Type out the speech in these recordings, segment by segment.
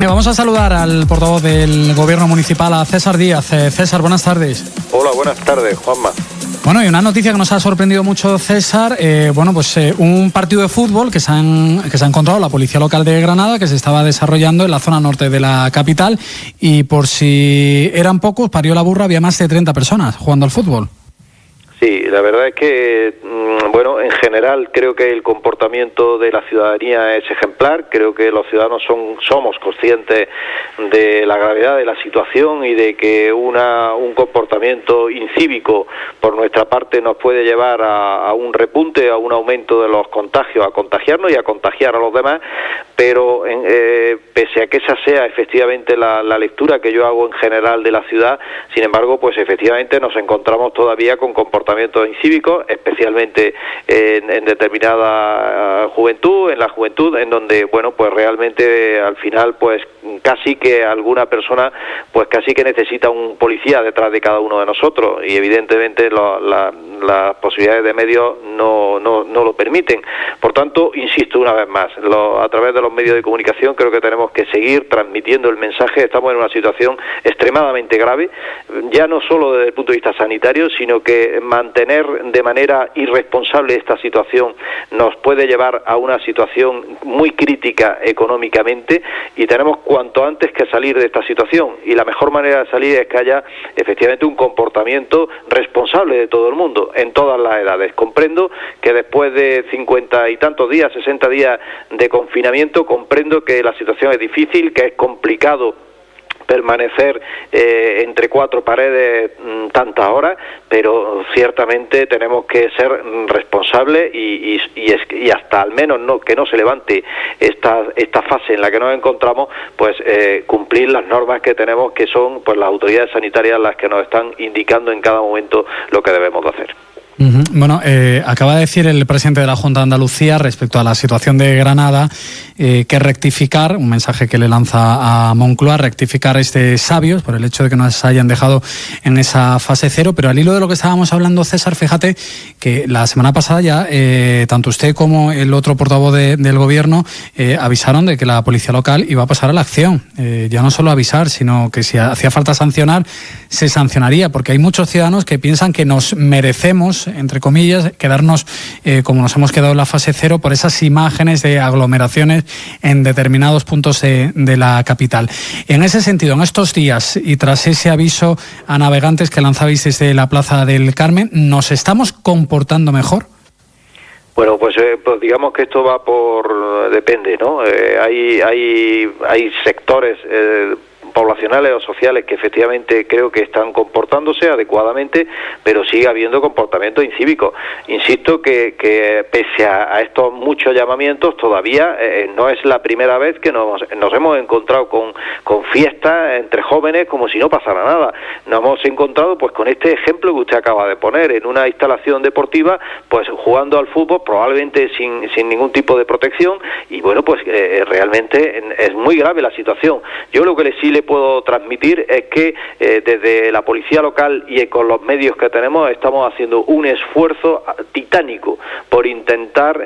Vamos a saludar al portavoz del Gobierno municipal, a César Díaz. César, buenas tardes. Hola, buenas tardes, Juanma. Bueno, y una noticia que nos ha sorprendido mucho, César, un partido de fútbol que se ha encontrado la Policía Local de Granada, que se estaba desarrollando en la zona norte de la capital, y por si eran pocos, parió la burra, había más de 30 personas jugando al fútbol. Sí, la verdad es que, en general creo que el comportamiento de la ciudadanía es ejemplar. Creo que los ciudadanos somos conscientes de la gravedad de la situación y de que un comportamiento incívico por nuestra parte nos puede llevar a un repunte, a un aumento de los contagios, a contagiarnos y a contagiar a los demás. Pero pese a que esa sea efectivamente la lectura que yo hago en general de la ciudad, sin embargo, pues efectivamente nos encontramos todavía con comportamientos incívicos, especialmente en determinada juventud, en la juventud, en donde, pues realmente al final, pues casi que alguna persona, pues casi que necesita un policía detrás de cada uno de nosotros, y evidentemente las posibilidades de medios no lo permiten. Por tanto, insisto una vez más, a través de los medios de comunicación creo que tenemos que seguir transmitiendo el mensaje. Estamos en una situación extremadamente grave, ya no solo desde el punto de vista sanitario, sino que mantener de manera irresponsable esta situación nos puede llevar a una situación muy crítica económicamente, y tenemos cuanto antes que salir de esta situación, y la mejor manera de salir es que haya efectivamente un comportamiento responsable de todo el mundo, en todas las edades. Comprendo que después de 50 y tantos días, 60 días de confinamiento, comprendo que la situación es difícil, que es complicado permanecer entre cuatro paredes tantas horas, pero ciertamente tenemos que ser responsables y hasta al menos que no se levante esta fase en la que nos encontramos, pues cumplir las normas que tenemos, que son pues las autoridades sanitarias las que nos están indicando en cada momento lo que debemos de hacer. Bueno, acaba de decir el presidente de la Junta de Andalucía respecto a la situación de Granada que rectificar, un mensaje que le lanza a Moncloa, rectificar sabios por el hecho de que nos hayan dejado en esa fase cero. Pero al hilo de lo que estábamos hablando, César, fíjate que la semana pasada ya tanto usted como el otro portavoz del Gobierno avisaron de que la Policía Local iba a pasar a la acción. Ya no solo avisar, sino que si hacía falta sancionar, se sancionaría, porque hay muchos ciudadanos que piensan que nos merecemos, entre comillas, quedarnos como nos hemos quedado en la fase cero por esas imágenes de aglomeraciones en determinados puntos de la capital. En ese sentido, en estos días y tras ese aviso a navegantes que lanzabais desde la Plaza del Carmen, ¿nos estamos comportando mejor? Bueno, pues digamos que esto va depende, ¿no? Hay sectores poblacionales o sociales que efectivamente creo que están comportándose adecuadamente, pero sigue habiendo comportamientos incívicos. Insisto que pese a estos muchos llamamientos, todavía no es la primera vez que nos hemos encontrado con fiestas entre jóvenes como si no pasara nada. Nos hemos encontrado pues con este ejemplo que usted acaba de poner, en una instalación deportiva, pues jugando al fútbol, probablemente sin ningún tipo de protección, y bueno, pues realmente es muy grave la situación. Yo lo que sí le puedo transmitir es que desde la Policía Local y con los medios que tenemos estamos haciendo un esfuerzo titánico por intentar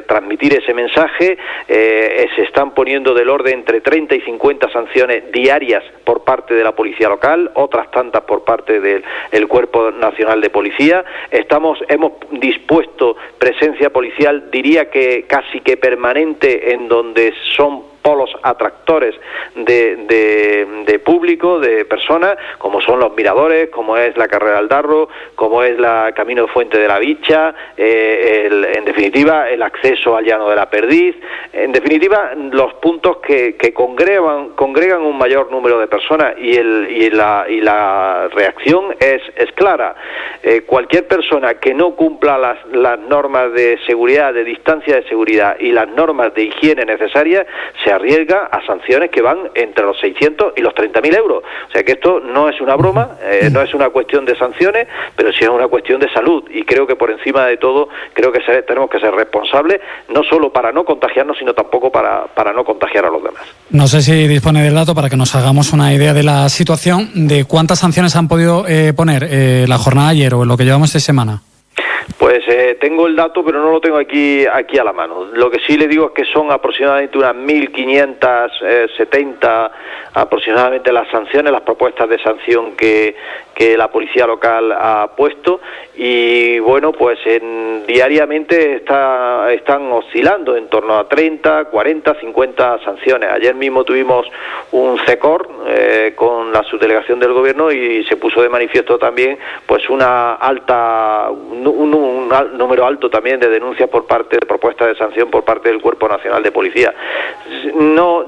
transmitir ese mensaje. Se están poniendo del orden entre 30 y 50 sanciones diarias por parte de la Policía Local, otras tantas por parte del Cuerpo Nacional de Policía. Hemos dispuesto presencia policial, diría que casi que permanente, en donde son polos atractores de público, de personas, como son los miradores, como es la Carrera del Darro, como es la Camino de Fuente de la Bicha, en definitiva el acceso al Llano de la Perdiz, en definitiva los puntos que congregan un mayor número de personas, y la reacción es clara. Cualquier persona que no cumpla las normas de seguridad, de distancia de seguridad y las normas de higiene necesarias, se arriesga a sanciones que van entre los 600 y los 30.000 euros. O sea que esto no es una broma, no es una cuestión de sanciones, pero sí es una cuestión de salud, y creo que por encima de todo creo que tenemos que ser responsables, no solo para no contagiarnos, sino tampoco para no contagiar a los demás. No sé si dispone del dato para que nos hagamos una idea de la situación, de cuántas sanciones han podido poner la jornada ayer o en lo que llevamos de semana. Pues tengo el dato, pero no lo tengo aquí a la mano. Lo que sí le digo es que son aproximadamente unas 1.570 aproximadamente las sanciones, las propuestas de sanción que la policía local ha puesto, y bueno, pues diariamente están oscilando en torno a 30, 40, 50 sanciones. Ayer mismo tuvimos un CECOR con la subdelegación del gobierno y se puso de manifiesto también pues un número alto también de denuncias por parte de propuestas de sanción por parte del Cuerpo Nacional de Policía. No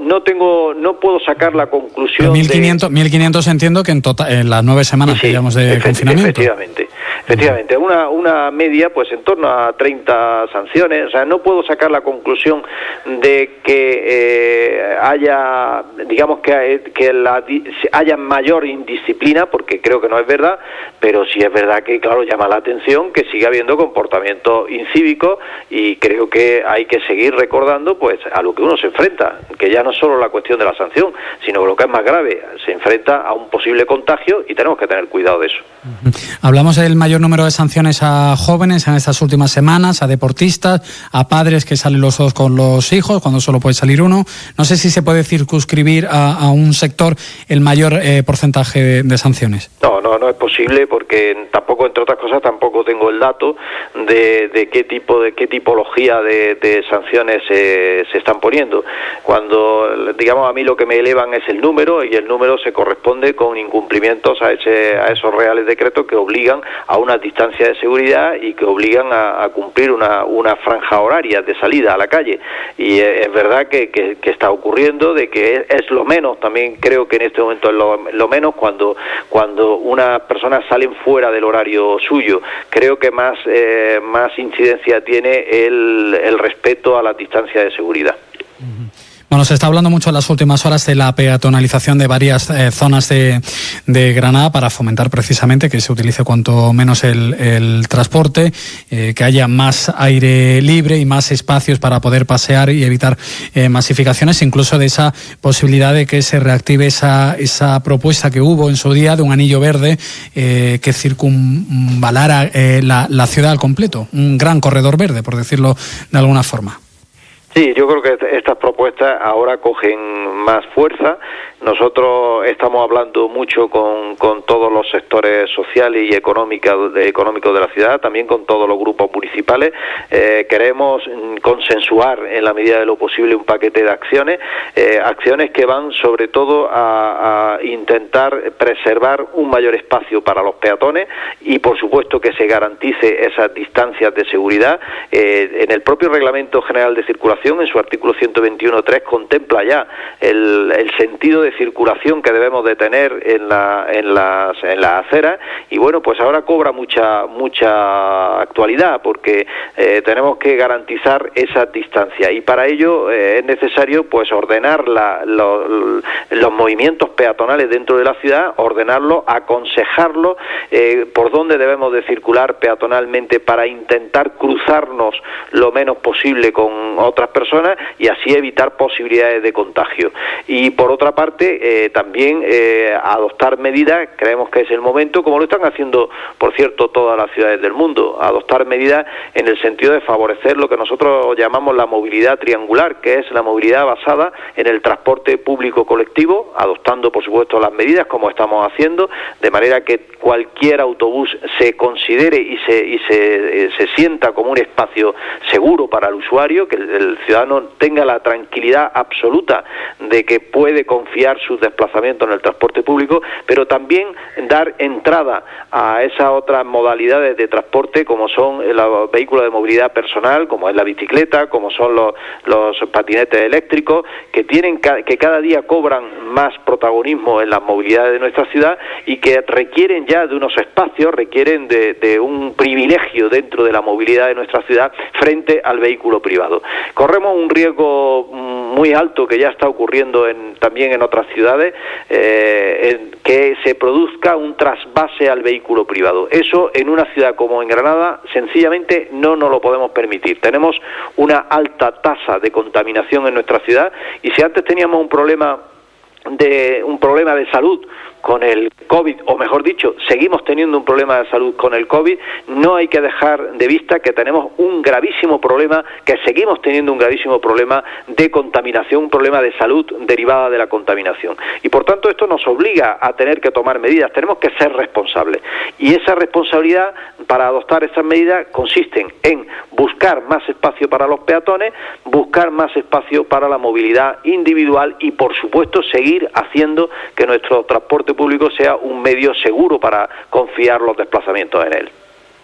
puedo sacar la conclusión. 1.500 entiendo que en total en las 9 semanas que llevamos de confinamiento. Efectivamente, una media pues en torno a 30 sanciones. O sea, no puedo sacar la conclusión de que haya, digamos que haya mayor indisciplina, porque creo que no es verdad, pero sí es verdad que, claro, llama la atención que siga habiendo comportamiento incívico, y creo que hay que seguir recordando pues a lo que uno se enfrenta, que ya no es solo la cuestión de la sanción, sino lo que es más grave, se enfrenta a un posible contagio y tenemos que tener cuidado de eso. Hablamos del mayor número de sanciones a jóvenes en estas últimas semanas, a deportistas, a padres que salen los dos con los hijos cuando solo puede salir uno. No sé si se puede circunscribir a un sector el mayor porcentaje de sanciones. No es posible, porque tampoco, entre otras cosas, tampoco tengo el dato de qué tipología de sanciones se están poniendo. Cuando, digamos, a mí lo que me elevan es el número, y el número se corresponde con incumplimientos a esos reales decretos que obligan a una distancia de seguridad y que obligan a cumplir una franja horaria de salida a la calle. Y es verdad que está ocurriendo, de que es lo menos, también creo que en este momento es lo menos cuando unas personas salen fuera del horario suyo. Creo que más incidencia tiene el respeto a la distancia de seguridad. Bueno, se está hablando mucho en las últimas horas de la peatonalización de varias zonas de Granada para fomentar precisamente que se utilice cuanto menos el transporte, que haya más aire libre y más espacios para poder pasear y evitar masificaciones, incluso de esa posibilidad de que se reactive esa propuesta que hubo en su día de un anillo verde que circunvalara la ciudad al completo, un gran corredor verde, por decirlo de alguna forma. Sí, yo creo que estas propuestas ahora cogen más fuerza. Nosotros estamos hablando mucho con todos los sectores sociales y económicos de la ciudad, también con todos los grupos municipales. Queremos consensuar en la medida de lo posible un paquete de acciones que van sobre todo a intentar preservar un mayor espacio para los peatones y, por supuesto, que se garantice esas distancias de seguridad. En el propio Reglamento General de Circulación, en su artículo 121.3, contempla ya el sentido de circulación que debemos de tener en las aceras, y bueno, pues ahora cobra mucha actualidad, porque tenemos que garantizar esa distancia, y para ello es necesario pues ordenar los movimientos peatonales dentro de la ciudad, ordenarlos, aconsejarlos por dónde debemos de circular peatonalmente para intentar cruzarnos lo menos posible con otras personas y así evitar posibilidades de contagio. Y por otra parte, también adoptar medidas, creemos que es el momento, como lo están haciendo, por cierto, todas las ciudades del mundo, adoptar medidas en el sentido de favorecer lo que nosotros llamamos la movilidad triangular, que es la movilidad basada en el transporte público colectivo, adoptando, por supuesto, las medidas como estamos haciendo, de manera que cualquier autobús se considere y se sienta como un espacio seguro para el usuario, que el ciudadano tenga la tranquilidad absoluta de que puede confiar sus desplazamientos en el transporte público, pero también dar entrada a esas otras modalidades de transporte, como son los vehículos de movilidad personal, como es la bicicleta, como son los patinetes eléctricos, que cada día cobran más protagonismo en las movilidades de nuestra ciudad y que requieren ya de unos espacios, requieren de un privilegio dentro de la movilidad de nuestra ciudad frente al vehículo privado. Corremos un riesgo muy alto, que ya está ocurriendo también en otras ciudades, que se produzca un trasvase al vehículo privado. Eso en una ciudad como en Granada sencillamente no nos lo podemos permitir. Tenemos una alta tasa de contaminación en nuestra ciudad, y si antes teníamos un problema de salud con el COVID, o mejor dicho, seguimos teniendo un problema de salud con el COVID, no hay que dejar de vista que tenemos un gravísimo problema, que seguimos teniendo un gravísimo problema de contaminación, un problema de salud derivada de la contaminación. Y por tanto esto nos obliga a tener que tomar medidas, tenemos que ser responsables. Y esa responsabilidad para adoptar esas medidas consisten en buscar más espacio para los peatones, buscar más espacio para la movilidad individual y por supuesto seguir haciendo que nuestro transporte público sea un medio seguro para confiar los desplazamientos en él.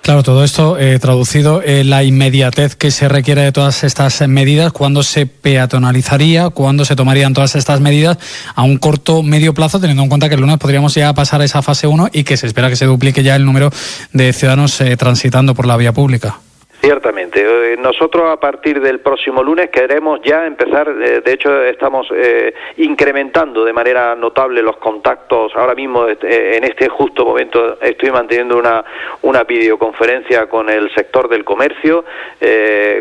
Claro, todo esto traducido en la inmediatez que se requiere de todas estas medidas, ¿cuándo se peatonalizaría, cuándo se tomarían todas estas medidas a un corto, medio plazo, teniendo en cuenta que el lunes podríamos ya pasar a esa fase 1 y que se espera que se duplique ya el número de ciudadanos transitando por la vía pública? Ciertamente. Nosotros a partir del próximo lunes queremos ya empezar, de hecho estamos incrementando de manera notable los contactos. Ahora mismo, en este justo momento, estoy manteniendo una videoconferencia con el sector del comercio,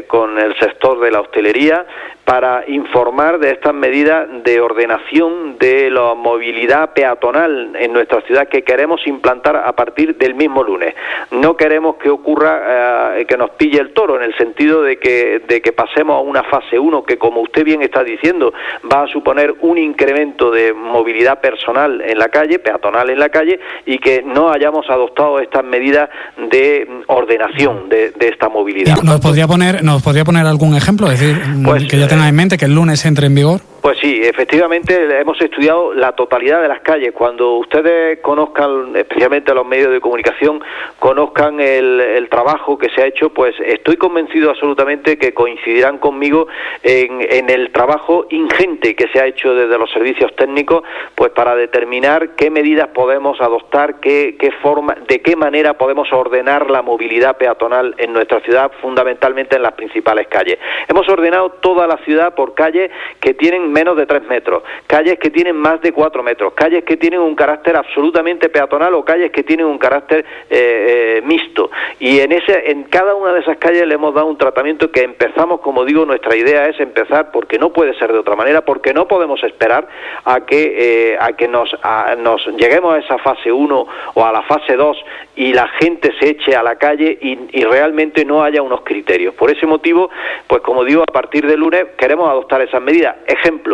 con el sector de la hostelería, para informar de estas medidas de ordenación de la movilidad peatonal en nuestra ciudad que queremos implantar a partir del mismo lunes. No queremos que ocurra que nos pille el toro, en el sentido de que pasemos a una fase 1 que, como usted bien está diciendo, va a suponer un incremento de movilidad personal en la calle, peatonal en la calle, y que no hayamos adoptado estas medidas de ordenación de esta movilidad. ¿Nos podría poner algún ejemplo? Es decir, pues, que ya tenga en mente que el lunes entre en vigor. Pues sí, efectivamente hemos estudiado la totalidad de las calles. Cuando ustedes conozcan, especialmente los medios de comunicación, conozcan el trabajo que se ha hecho, pues estoy convencido absolutamente que coincidirán conmigo en el trabajo ingente que se ha hecho desde los servicios técnicos, pues para determinar qué medidas podemos adoptar, qué forma, de qué manera podemos ordenar la movilidad peatonal en nuestra ciudad, fundamentalmente en las principales calles. Hemos ordenado toda la ciudad por calles que tienen menos de 3 metros, calles que tienen más de 4 metros, calles que tienen un carácter absolutamente peatonal o calles que tienen un carácter mixto. Y en cada una de esas calles le hemos dado un tratamiento que empezamos, como digo, nuestra idea es empezar, porque no puede ser de otra manera, porque no podemos esperar a que nos lleguemos a esa fase 1 o a la fase 2 y la gente se eche a la calle y realmente no haya unos criterios. Por ese motivo, pues como digo, a partir del lunes queremos adoptar esas medidas. Ejemplo,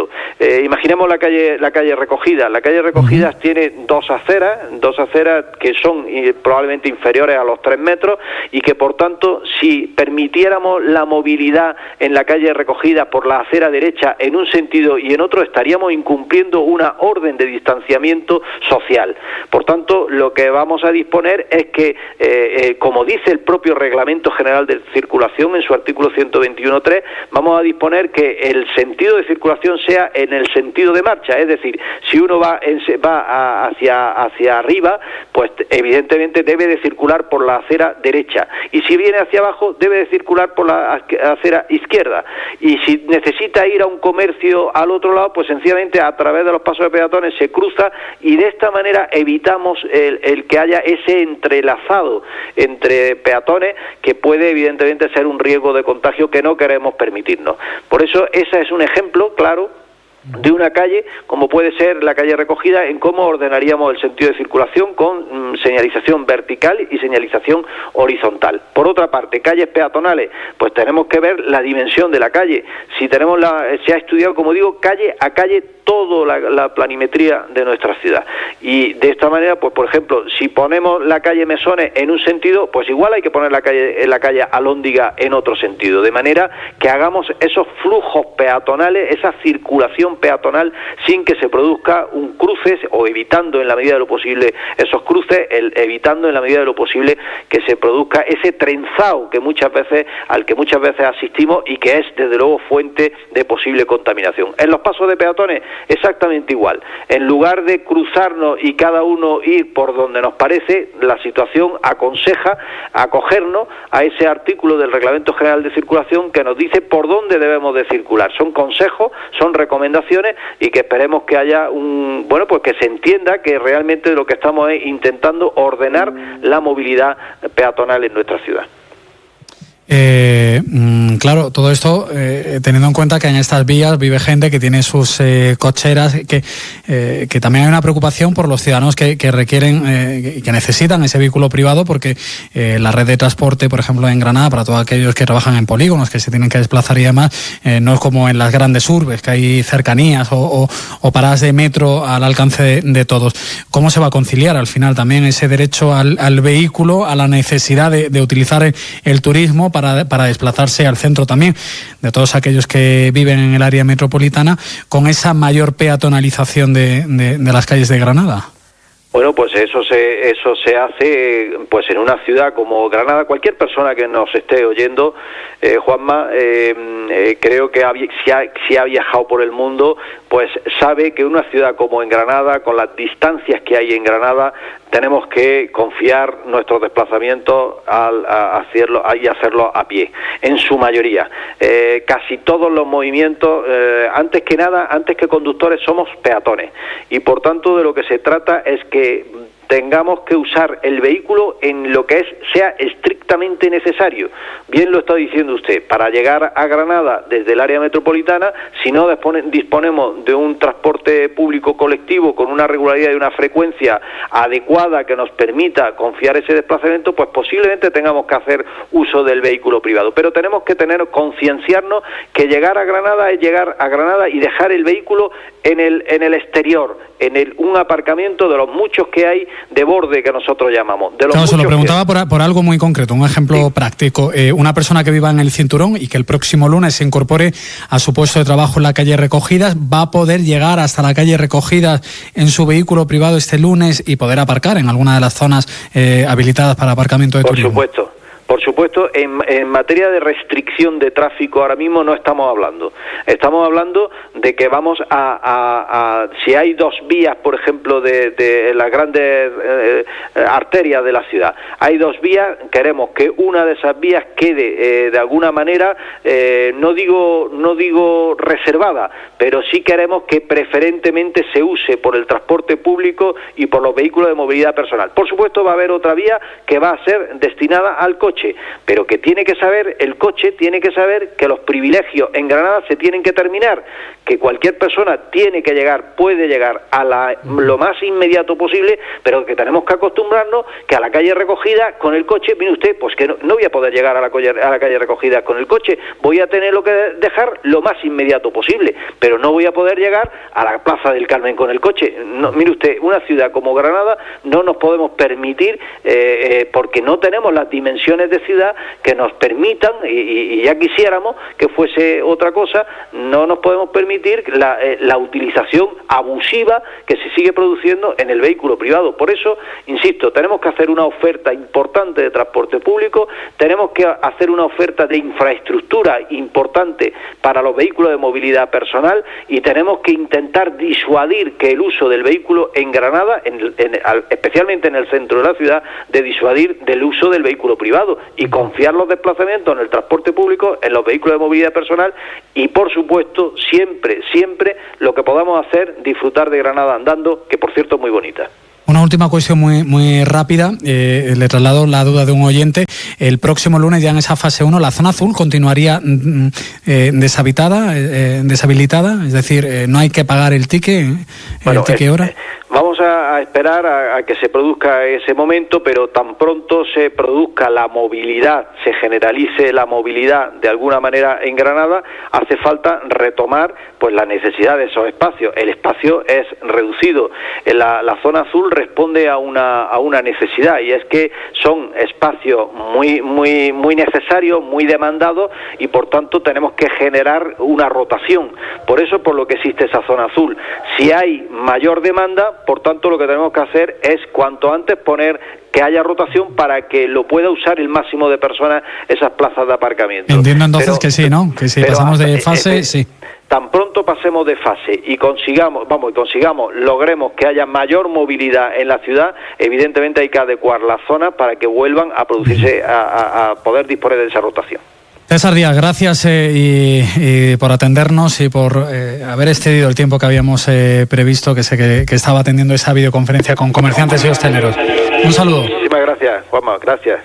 imaginemos la calle Recogida. La calle Recogidas tiene dos aceras que son probablemente inferiores a los 3 metros y que por tanto, si permitiéramos la movilidad en la calle Recogida por la acera derecha en un sentido y en otro, estaríamos incumpliendo una orden de distanciamiento social. Por tanto, lo que vamos a disponer es que, como dice el propio Reglamento General de Circulación en su artículo 121.3, vamos a disponer que el sentido de circulación sea en el sentido de marcha, es decir, si uno va hacia arriba, pues evidentemente debe de circular por la acera derecha, y si viene hacia abajo debe de circular por la acera izquierda, y si necesita ir a un comercio al otro lado, pues sencillamente a través de los pasos de peatones se cruza, y de esta manera evitamos el que haya ese entrelazado entre peatones que puede evidentemente ser un riesgo de contagio que no queremos permitirnos. Por eso ese es un ejemplo claro de una calle, como puede ser la calle Recogida, en cómo ordenaríamos el sentido de circulación con señalización vertical y señalización horizontal. Por otra parte, calles peatonales, pues tenemos que ver la dimensión de la calle. Si tenemos se ha estudiado, como digo, calle a calle toda la planimetría de nuestra ciudad. Y de esta manera, pues por ejemplo, si ponemos la calle Mesones en un sentido, pues igual hay que poner la calle Alhóndiga en otro sentido, de manera que hagamos esos flujos peatonales, esa circulación peatonal sin que se produzca un cruce, o evitando en la medida de lo posible esos cruces, evitando en la medida de lo posible que se produzca ese trenzado al que muchas veces asistimos y que es desde luego fuente de posible contaminación. En los pasos de peatones exactamente igual. En lugar de cruzarnos y cada uno ir por donde nos parece, la situación aconseja acogernos a ese artículo del Reglamento General de Circulación que nos dice por dónde debemos de circular. Son consejos, son recomendaciones, y que esperemos que haya pues que se entienda que realmente lo que estamos es intentando ordenar la movilidad peatonal en nuestra ciudad. Claro, todo esto teniendo en cuenta que en estas vías vive gente que tiene sus cocheras, que también hay una preocupación por los ciudadanos que requieren, que necesitan ese vehículo privado, porque la red de transporte, por ejemplo, en Granada, para todos aquellos que trabajan en polígonos, que se tienen que desplazar y demás, no es como en las grandes urbes, que hay cercanías o paradas de metro al alcance de todos. ¿Cómo se va a conciliar al final también ese derecho al vehículo, a la necesidad de utilizar el turismo para desplazarse al centro también de todos aquellos que viven en el área metropolitana, con esa mayor peatonalización de las calles de Granada? Bueno, pues eso se hace pues en una ciudad como Granada. Cualquier persona que nos esté oyendo, Juanma, creo que si ha viajado por el mundo, pues sabe que una ciudad como en Granada, con las distancias que hay en Granada, tenemos que confiar nuestros desplazamientos a hacerlo a pie, en su mayoría. Casi todos los movimientos, antes que conductores, somos peatones, y por tanto de lo que se trata es que tengamos que usar el vehículo en lo que sea estrictamente necesario. Bien lo está diciendo usted, para llegar a Granada desde el área metropolitana, si no disponemos de un transporte público colectivo con una regularidad y una frecuencia adecuada que nos permita confiar ese desplazamiento, pues posiblemente tengamos que hacer uso del vehículo privado. Pero tenemos que concienciarnos que llegar a Granada es llegar a Granada y dejar el vehículo en el exterior, un aparcamiento de los muchos que hay de borde, que nosotros llamamos. Claro, se lo preguntaba por algo muy concreto, un ejemplo práctico. Una persona que viva en el Cinturón y que el próximo lunes se incorpore a su puesto de trabajo en la calle Recogidas, ¿va a poder llegar hasta la calle Recogidas en su vehículo privado este lunes y poder aparcar en alguna de las zonas habilitadas para aparcamiento de turismo? Por supuesto, en materia de restricción de tráfico ahora mismo no estamos hablando. Estamos hablando de que vamos si hay dos vías, por ejemplo, de las grandes arterias de la ciudad, hay dos vías, queremos que una de esas vías quede de alguna manera, no digo reservada, pero sí queremos que preferentemente se use por el transporte público y por los vehículos de movilidad personal. Por supuesto, va a haber otra vía que va a ser destinada al coche, pero que el coche tiene que saber que los privilegios en Granada se tienen que terminar, que cualquier persona puede llegar a lo más inmediato posible, pero que tenemos que acostumbrarnos que a la calle Recogida con el coche, mire usted, pues que no voy a poder llegar a la calle Recogida con el coche, voy a tenerlo que dejar lo más inmediato posible, pero no voy a poder llegar a la Plaza del Carmen con el coche. No, mire usted, una ciudad como Granada no nos podemos permitir, porque no tenemos las dimensiones de ciudad que nos permitan, y ya quisiéramos que fuese otra cosa, no nos podemos permitir la utilización abusiva que se sigue produciendo en el vehículo privado. Por eso, insisto, tenemos que hacer una oferta importante de transporte público, tenemos que hacer una oferta de infraestructura importante para los vehículos de movilidad personal, y tenemos que intentar disuadir que el uso del vehículo en Granada, especialmente en el centro de la ciudad, de disuadir del uso del vehículo privado y confiar los desplazamientos en el transporte público, en los vehículos de movilidad personal, y por supuesto siempre lo que podamos hacer, disfrutar de Granada andando, que por cierto es muy bonita. Una última cuestión muy rápida, le traslado la duda de un oyente. El próximo lunes, ya en esa fase 1, la zona azul continuaría deshabilitada, es decir, no hay que pagar el ticket, hora. Vamos a esperar a que se produzca ese momento, pero tan pronto se produzca la movilidad, se generalice la movilidad de alguna manera en Granada, hace falta retomar pues la necesidad de esos espacios. El espacio es reducido. La zona azul responde a una necesidad, y es que son espacios muy necesarios, muy demandados, y por tanto tenemos que generar una rotación. Por eso, por lo que existe esa zona azul. Si hay mayor demanda, por tanto lo que tenemos que hacer es cuanto antes poner que haya rotación para que lo pueda usar el máximo de personas esas plazas de aparcamiento. Entiendo entonces que sí, ¿no? Que si pasamos de fase, sí. Tan pronto pasemos de fase y logremos que haya mayor movilidad en la ciudad, evidentemente hay que adecuar la zona para que vuelvan a producirse, a poder disponer de esa rotación. César Díaz, gracias y por atendernos y por haber excedido el tiempo que habíamos previsto, que sé que estaba atendiendo esa videoconferencia con comerciantes y hosteleros. Un saludo. Muchísimas gracias, Juanma, gracias.